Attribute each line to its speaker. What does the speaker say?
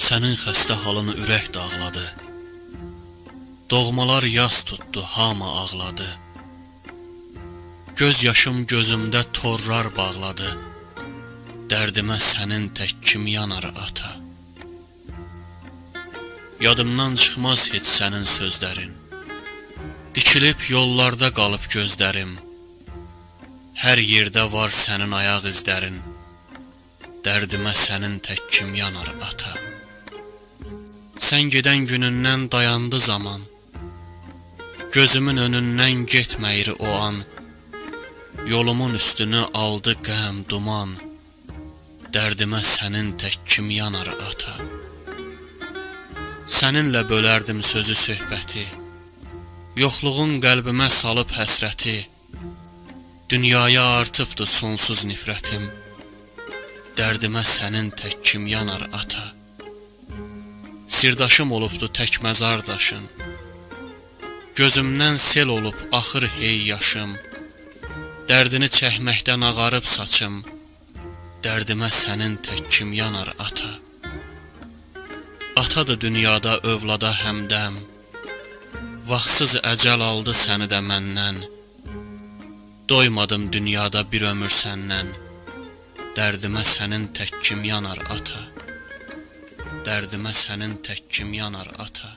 Speaker 1: Sənin xəstə halını ürək dağladı. Doğmalar yas tutdu, hamı ağladı. Göz yaşım gözümdə torrar bağladı. Dərdimə sənin tək kim yanar ata? Yadımdan çıxmaz heç sənin sözlərin. Dikilib yollarda qalıb gözlərim. Hər yerdə var sənin ayaq izlərin. Dərdimə sənin tək kim yanar ata? Sən gedən günündən dayandı zaman. Gözümün önündən getməyir o an. Yolumun üstünü aldı qəm, duman. Dərdimə sənin tək kim yanar ata? Səninlə bölərdim sözü söhbəti. Yoxluğun qəlbimə salıb həsrəti. Dünyaya artıbdı sonsuz nifrətim. Dərdimə sənin tək kim yanar ata? Sirdaşım olubdu tək məzar daşın. Gözümdən sel olub axır hey yaşım. Dərdini çəkməkdən ağarıb saçım. Dərdimə sənin tək kim yanar ata? Atadır dünyada övlada həmdəm. Vaxtsız əcəl aldı səni də məndən. Doymadım dünyada bir ömür səndən. Dərdimə sənin tək kim yanar ata? Dərdimə sənin tək kim yanar ata?